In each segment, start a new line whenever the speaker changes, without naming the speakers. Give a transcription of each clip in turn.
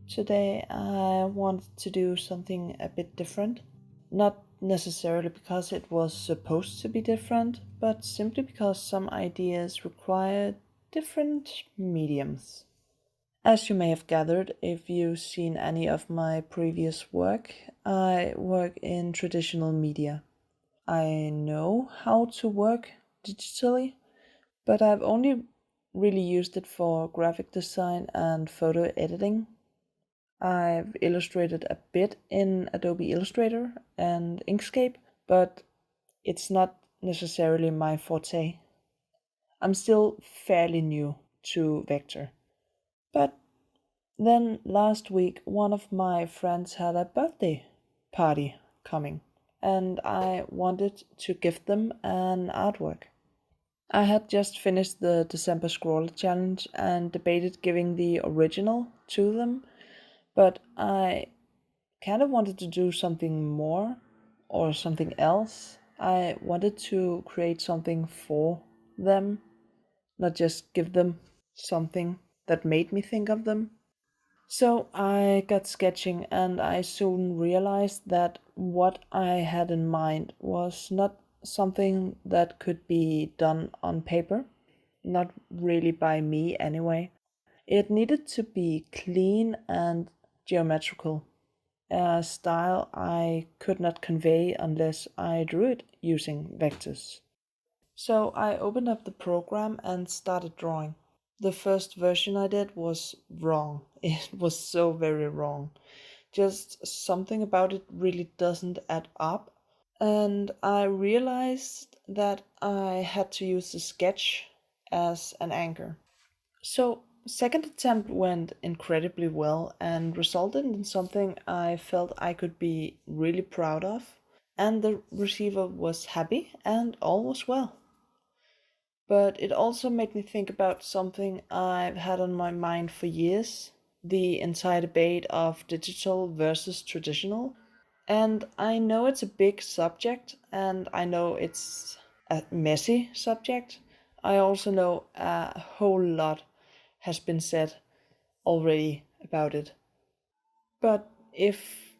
Today I wanted to do something a bit different. Not necessarily because it was supposed to be different, but simply because some ideas require different mediums. As you may have gathered if you've seen any of my previous work, I work in traditional media. I know how to work digitally, but I've only really used it for graphic design and photo editing. I've illustrated a bit in Adobe Illustrator and Inkscape, but it's not necessarily my forte. I'm still fairly new to vector. But then last week, one of my friends had a birthday party coming, and I wanted to gift them an artwork. I had just finished the December Scroller Challenge and debated giving the original to them, but I kind of wanted to do something more or something else. I wanted to create something for them, not just give them something that made me think of them. So I got sketching and I soon realized that what I had in mind was not something that could be done on paper, not really by me anyway. It needed to be clean and geometrical, a style I could not convey unless I drew it using vectors. So I opened up the program and started drawing. The first version I did was wrong. It was so very wrong. Just something about it really doesn't add up. And I realized that I had to use the sketch as an anchor. So, second attempt went incredibly well and resulted in something I felt I could be really proud of, and the receiver was happy and all was well. But it also made me think about something I've had on my mind for years, the entire debate of digital versus traditional. And I know it's a big subject, and I know it's a messy subject. I also know a whole lot has been said already about it. But if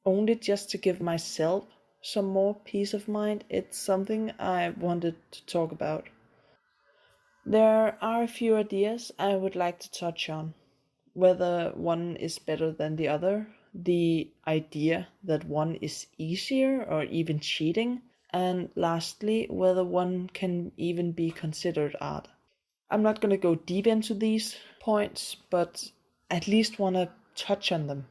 only just to give myself some more peace of mind, it's something I wanted to talk about. There are a few ideas I would like to touch on. Whether one is better than the other, the idea that one is easier or even cheating, and lastly, whether one can even be considered art. I'm not going to go deep into these points, but at least want to touch on them.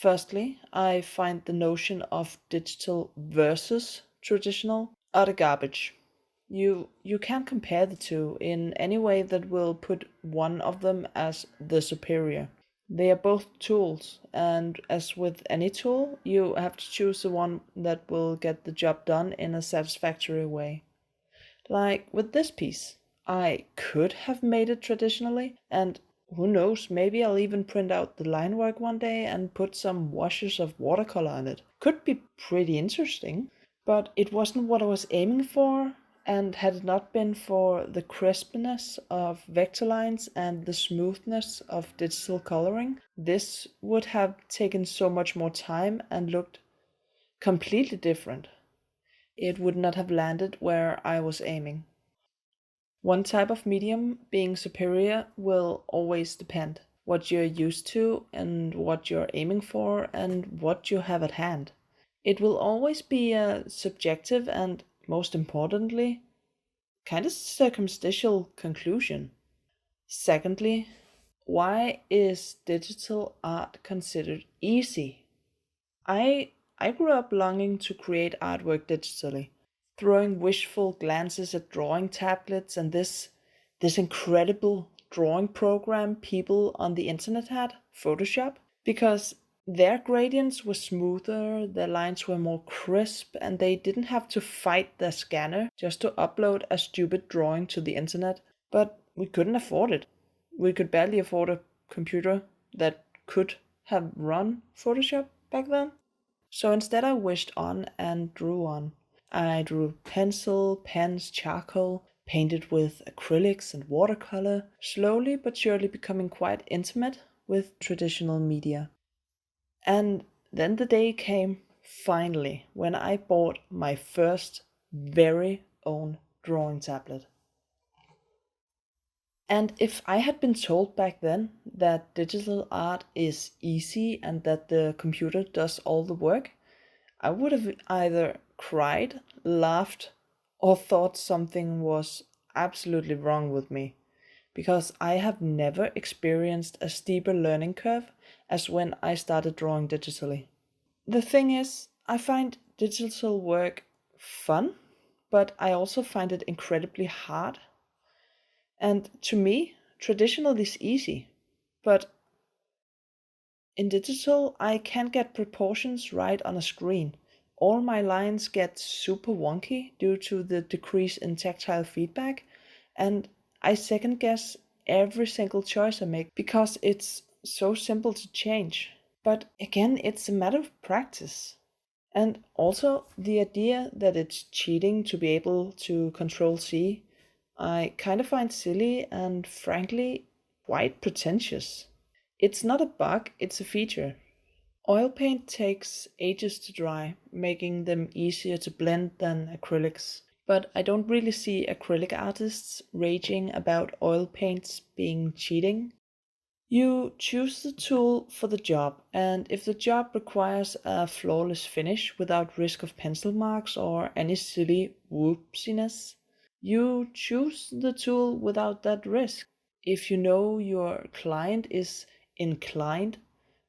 Firstly, I find the notion of digital versus traditional utter garbage. You can't compare the two in any way that will put one of them as the superior. They are both tools, and as with any tool, you have to choose the one that will get the job done in a satisfactory way. Like with this piece, I could have made it traditionally, and who knows, maybe I'll even print out the line work one day and put some washes of watercolor on it. Could be pretty interesting, but it wasn't what I was aiming for, and had it not been for the crispness of vector lines and the smoothness of digital coloring, this would have taken so much more time and looked completely different. It would not have landed where I was aiming. One type of medium being superior will always depend what you're used to and what you're aiming for and what you have at hand. It will always be a subjective and, most importantly, kind of circumstantial conclusion. Secondly, why is digital art considered easy? I grew up longing to create artwork digitally, throwing wishful glances at drawing tablets and this incredible drawing program people on the internet had, Photoshop, because their gradients were smoother, their lines were more crisp, and they didn't have to fight their scanner just to upload a stupid drawing to the internet. But we couldn't afford it. We could barely afford a computer that could have run Photoshop back then. So instead, I wished on and drew on. I drew pencil, pens, charcoal, painted with acrylics and watercolor, slowly but surely becoming quite intimate with traditional media. And then the day came, finally, when I bought my first very own drawing tablet. And if I had been told back then that digital art is easy and that the computer does all the work, I would have either cried, laughed, or thought something was absolutely wrong with me, because I have never experienced a steeper learning curve as when I started drawing digitally. The thing is, I find digital work fun, but I also find it incredibly hard. And to me, traditional is easy, but in digital, I can't get proportions right on a screen. All my lines get super wonky due to the decrease in tactile feedback, and I second guess every single choice I make because it's so simple to change. But again, it's a matter of practice. And also, the idea that it's cheating to be able to control C, I kind of find silly and frankly quite pretentious. It's not a bug, it's a feature. Oil paint takes ages to dry, making them easier to blend than acrylics. But I don't really see acrylic artists raging about oil paints being cheating. You choose the tool for the job, and if the job requires a flawless finish without risk of pencil marks or any silly whoopsiness, you choose the tool without that risk. If you know your client is inclined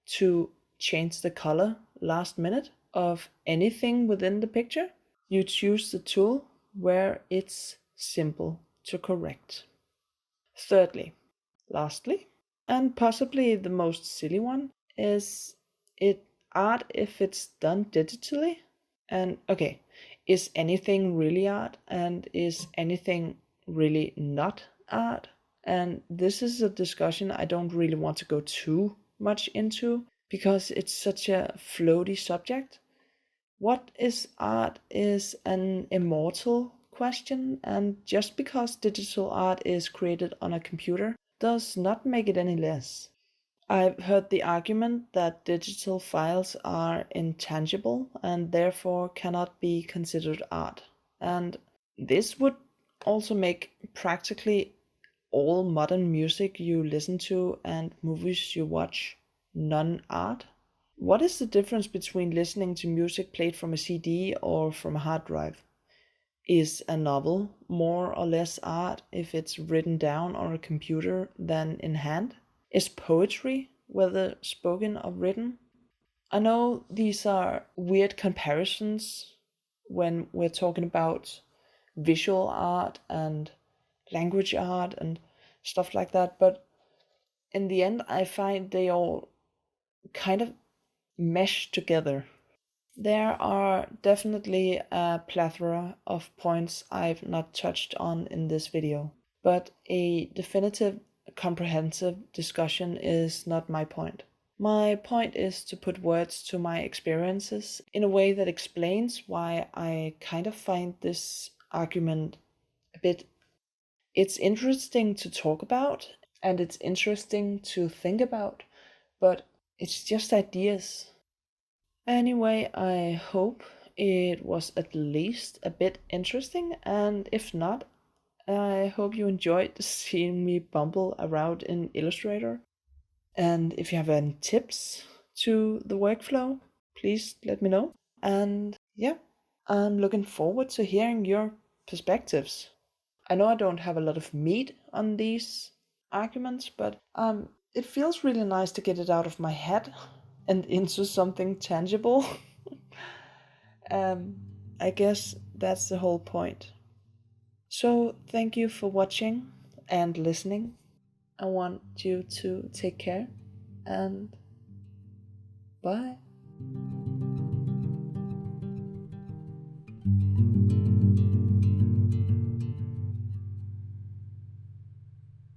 to change the color last minute of anything within the picture, you choose the tool where it's simple to correct. Thirdly, lastly, and possibly the most silly one, is it art if it's done digitally? And okay, is anything really art and is anything really not art? And this is a discussion I don't really want to go too much into because it's such a floaty subject. What is art is an immortal question, and just because digital art is created on a computer does not make it any less. I've heard the argument that digital files are intangible and therefore cannot be considered art. And this would also make practically all modern music you listen to and movies you watch non art. What is the difference between listening to music played from a CD or from a hard drive? Is a novel more or less art if it's written down on a computer than in hand? Is poetry, whether spoken or written? I know these are weird comparisons when we're talking about visual art and language art and stuff like that, but in the end, I find they all kind of mesh together. There are definitely a plethora of points I've not touched on in this video, but a definitive, comprehensive discussion is not my point. My point is to put words to my experiences in a way that explains why I kind of find this argument a bit. It's interesting to talk about and it's interesting to think about, but it's just ideas. Anyway, I hope it was at least a bit interesting, and if not, I hope you enjoyed seeing me bumble around in Illustrator. And if you have any tips to the workflow, please let me know. And yeah, I'm looking forward to hearing your perspectives. I know I don't have a lot of meat on these arguments, but it feels really nice to get it out of my head and into something tangible. um, I guess that's the whole point. So, thank you for watching and listening. I want you to take care and bye.